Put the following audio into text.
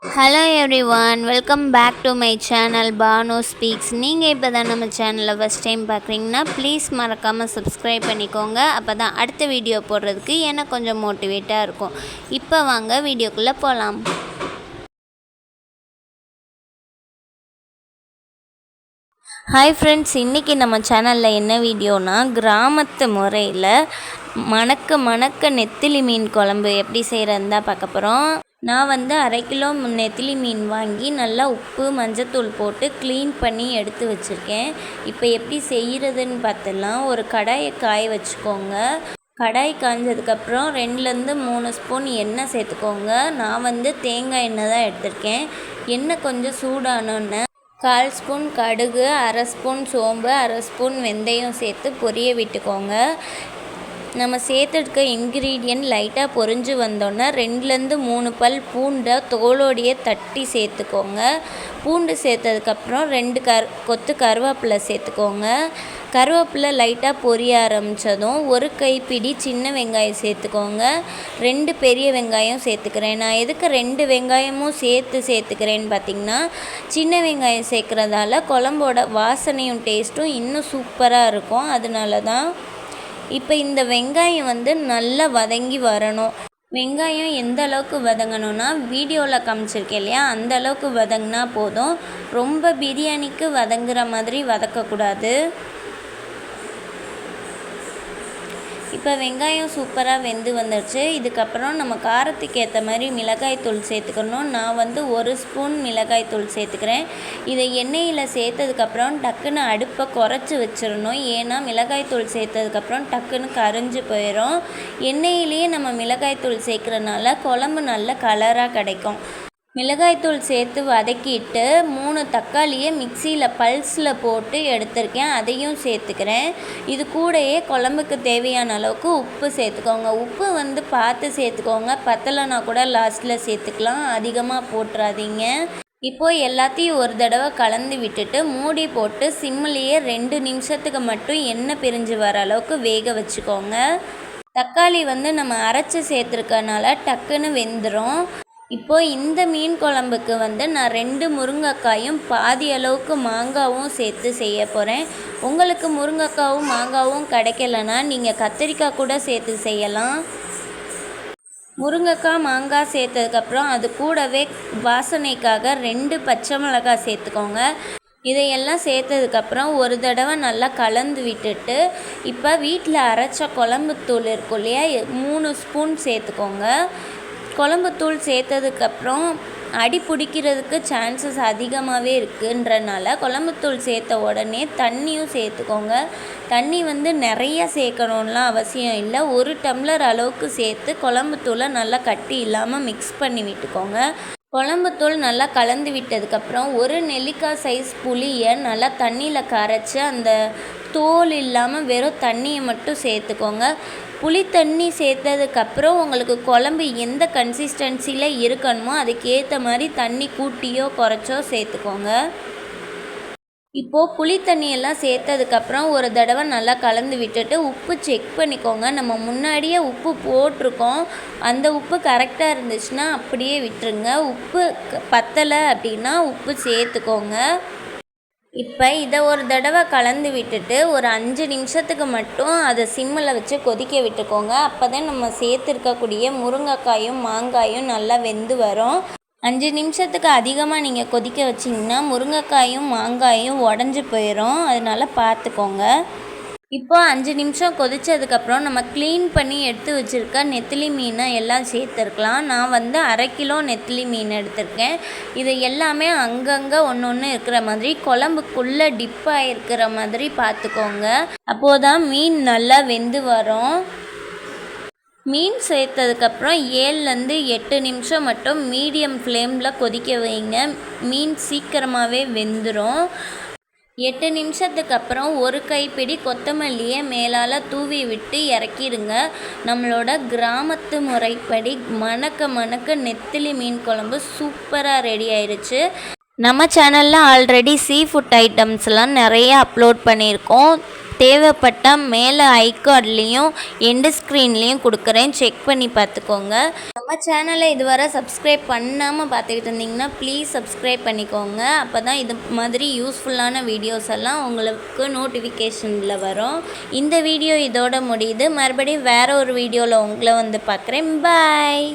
Hello everyone, welcome back to my channel Banu speaks. நீங்கள் இப்போ தான் நம்ம சேனலில் ஃபஸ்ட் டைம் பார்க்குறீங்கன்னா ப்ளீஸ் மறக்காமல் சப்ஸ்கிரைப் பண்ணிக்கோங்க. அப்போ தான் அடுத்த வீடியோ போடுறதுக்கு எனக்கு கொஞ்சம் மோட்டிவேட்டாக இருக்கும். இப்போ வாங்க வீடியோக்குள்ளே போகலாம். ஹாய் ஃப்ரெண்ட்ஸ், இன்றைக்கி நம்ம சேனலில் என்ன வீடியோனா, கிராமத்து முறையில் மணக்க மணக்க நெத்திலி மீன் குழம்பு எப்படி செய்கிறதுன்னு தான் பார்க்க போகிறோம். நான் அரை கிலோ நெத்திலி மீன் வாங்கி நல்லா உப்பு மஞ்சத்தூள் போட்டு க்ளீன் பண்ணி எடுத்து வச்சுருக்கேன். இப்போ எப்படி செய்கிறதுன்னு பார்த்துடலாம். ஒரு கடாயை காய வச்சுக்கோங்க. கடாய் காய்ஞ்சதுக்கப்புறம் 2லேருந்து 3 ஸ்பூன் எண்ணெய் சேர்த்துக்கோங்க. நான் தேங்காய் எண்ணெய் தான் எடுத்திருக்கேன். எண்ணெய் கொஞ்சம் சூடானோன்னே 1/4 ஸ்பூன் கடுகு, 1/2 ஸ்பூன் சோம்பு, 1/2 ஸ்பூன் வெந்தயம் சேர்த்து பொரிய விட்டுக்கோங்க. நம்ம சேர்த்துருக்க இன்க்ரீடியன்ட் லைட்டாக பொரிஞ்சு வந்தோன்னே 2லேருந்து 3 பல் பூண்டை தோலோடையே தட்டி சேர்த்துக்கோங்க. பூண்டு சேர்த்ததுக்கப்புறம் 2 கொத்து கருவேப்பிலை சேர்த்துக்கோங்க. கருவேப்பிலை லைட்டாக பொரிய ஆரம்பித்ததும் 1 கைப்பிடி சின்ன வெங்காயம் சேர்த்துக்கோங்க. 2 பெரிய வெங்காயம் சேர்த்துக்கிறேன். நான் எதுக்கு 2 வெங்காயமும் சேர்த்துக்கிறேன்னு பார்த்திங்கன்னா, சின்ன வெங்காயம் சேர்க்குறதால குழம்போட வாசனையும் டேஸ்ட்டும் இன்னும் சூப்பராக இருக்கும். அதனால தான். இப்போ இந்த வெங்காயம் நல்லா வதங்கி வரணும். வெங்காயம் எந்த அளவுக்கு வதங்கணும்னா, வீடியோவில் காமிச்சிருக்கேன் இல்லையா, அந்த அளவுக்கு வதங்கினா போதும். ரொம்ப பிரியாணிக்கு வதங்குற மாதிரி வதக்கக்கூடாது. இப்போ வெங்காயம் சூப்பராக வெந்து வந்துடுச்சு. இதுக்கப்புறம் நம்ம காரத்துக்கு ஏற்ற மாதிரி மிளகாய்த்தூள் சேர்த்துக்கணும். நான் 1 ஸ்பூன் மிளகாய்த்தூள் சேர்த்துக்கிறேன். இதை எண்ணெயில் சேர்த்ததுக்கப்புறம் டக்குன்னு அடுப்பை குறைச்சி வச்சிடணும். ஏன்னா மிளகாய்த்தூள் சேர்த்ததுக்கப்புறம் டக்குன்னு கரைஞ்சி போயிடும். எண்ணெயிலேயே நம்ம மிளகாய்த்தூள் சேர்க்குறனால குழம்பு நல்ல கலராக கிடைக்கும். மிளகாய்த்தூள் சேர்த்து வதக்கிட்டு 3 தக்காளியை மிக்சியில் பல்ஸில் போட்டு எடுத்திருக்கேன். அதையும் சேர்த்துக்கிறேன். இது கூடயே குழம்புக்கு தேவையான அளவுக்கு உப்பு சேர்த்துக்கோங்க. உப்பு பார்த்து சேர்த்துக்கோங்க. பத்தலைனா கூட லாஸ்ட்டில் சேர்த்துக்கலாம். அதிகமாக போட்டுறாதீங்க. இப்போது எல்லாத்தையும் ஒரு தடவை கலந்து விட்டுட்டு மூடி போட்டு சிம்மிலேயே 2 நிமிஷத்துக்கு மட்டும் எண்ணெய் பிரிஞ்சு வர அளவுக்கு வேக வச்சுக்கோங்க. தக்காளி நம்ம அரைச்சி சேர்த்துருக்கனால டக்குன்னு வெந்துடும். இப்போது இந்த மீன் குழம்புக்கு நான் 2 முருங்கைக்காயும் பாதி அளவுக்கு மாங்காவும் சேர்த்து செய்ய போகிறேன். உங்களுக்கு முருங்கைக்காவும் மாங்காவும் கிடைக்கலனா நீங்கள் கத்திரிக்காய் கூட சேர்த்து செய்யலாம். முருங்கைக்காய் மாங்காய் சேர்த்ததுக்கப்புறம் அது கூடவே வாசனைக்காக 2 பச்சை மிளகாய் சேர்த்துக்கோங்க. இதையெல்லாம் சேர்த்ததுக்கப்புறம் ஒரு தடவை நல்லா கலந்து விட்டுட்டு, இப்போ வீட்டில் அரைச்ச குழம்புத்தூள் இருக்கும் இல்லையா, 3 ஸ்பூன் சேர்த்துக்கோங்க. குழம்புத்தூள் சேர்த்ததுக்கப்புறம் அடி பிடிக்கிறதுக்கு சான்சஸ் அதிகமாகவே இருக்குன்றனால குழம்புத்தூள் சேர்த்த உடனே தண்ணியும் சேர்த்துக்கோங்க. தண்ணி நிறைய சேர்க்கணும்லாம் அவசியம் இல்லை. 1 டம்ளர் அளவுக்கு சேர்த்து குழம்புத்தூளை நல்லா கட்டி இல்லாமல் மிக்ஸ் பண்ணி விட்டுக்கோங்க. குழம்புத்தூள் நல்லா கலந்து விட்டதுக்கப்புறம் 1 நெல்லிக்காய் சைஸ் புளியை நல்லா தண்ணியில் கரைச்சி அந்த தோல் இல்லாமல் வெறும் தண்ணியை மட்டும் சேர்த்துக்கோங்க. புளி தண்ணி சேர்த்ததுக்கப்புறம் உங்களுக்கு குழம்பு எந்த கன்சிஸ்டன்சியில் இருக்கணுமோ அதுக்கேற்ற மாதிரி தண்ணி கூட்டியோ குறைச்சோ சேர்த்துக்கோங்க. இப்போது புளி தண்ணியெல்லாம் சேர்த்ததுக்கப்புறம் ஒரு தடவை நல்லா கலந்து விட்டுட்டு உப்பு செக் பண்ணிக்கோங்க. நம்ம முன்னாடியே உப்பு போட்டிருக்கோம். அந்த உப்பு கரெக்டாக இருந்துச்சுன்னா அப்படியே விட்டுருங்க. உப்பு பத்தலை அப்படின்னா உப்பு சேர்த்துக்கோங்க. இப்போ இதை ஒரு தடவை கலந்து விட்டுட்டு ஒரு 5 நிமிஷத்துக்கு மட்டும் அதை சிம்மில் வச்சு கொதிக்க விட்டுக்கோங்க. அப்போ தான் நம்ம சேர்த்துருக்கக்கூடிய முருங்கைக்காயும் மாங்காயும் நல்லா வெந்து வரும். 5 நிமிஷத்துக்கு அதிகமாக நீங்கள் கொதிக்க வச்சிங்கன்னா முருங்கைக்காயும் மாங்காயும் உடஞ்சி போயிடும். அதனால் பார்த்துக்கோங்க. இப்போ 5 நிமிஷம் கொதித்ததுக்கப்புறம் நம்ம க்ளீன் பண்ணி எடுத்து வச்சுருக்க நெத்திலி மீனை எல்லாம் சேர்த்துருக்கலாம். நான் அரை கிலோ நெத்திலி மீன் எடுத்திருக்கேன். இது எல்லாமே அங்கங்கே ஒன்று இருக்கிற மாதிரி குழம்புக்குள்ளே டிப்பாக இருக்கிற மாதிரி பார்த்துக்கோங்க. அப்போது தான் மீன் நல்லா வெந்து வரும். மீன் சேர்த்ததுக்கப்புறம் 7லேருந்து 8 நிமிஷம் மட்டும் மீடியம் ஃப்ளேமில் கொதிக்க வைங்க. மீன் சீக்கிரமாகவே வெந்துடும். 8 நிமிஷத்துக்கு அப்புறம் 1 கைப்பிடி கொத்தமல்லியை மேலால் தூவி விட்டு இறக்கிடுங்க. நம்மளோட கிராமத்து முறைப்படி மணக்க மணக்க நெத்திலி மீன் குழம்பு சூப்பராக ரெடி ஆயிடுச்சு. நம்ம சேனலில் ஆல்ரெடி சீ ஃபுட் ஐட்டம்ஸ்லாம் நிறைய அப்லோட் பண்ணியிருக்கோம். தேவைப்பட்டால் மேலே ஐகார்ட்லேயும் எண்டு ஸ்க்ரீன்லேயும் கொடுக்குறேன், செக் பண்ணி பார்த்துக்கோங்க. நம்ம சேனலை இதுவரை சப்ஸ்கிரைப் பண்ணாமல் பார்த்துக்கிட்டு இருந்தீங்கன்னா ப்ளீஸ் சப்ஸ்கிரைப் பண்ணிக்கோங்க. அப்போ தான் இது மாதிரி யூஸ்ஃபுல்லான வீடியோஸ் எல்லாம் உங்களுக்கு நோட்டிஃபிகேஷனில் வரும். இந்த வீடியோ இதோட முடியுது. மறுபடியும் வேறு ஒரு வீடியோவில் உங்களை வந்து பார்க்குறேன். பாய்.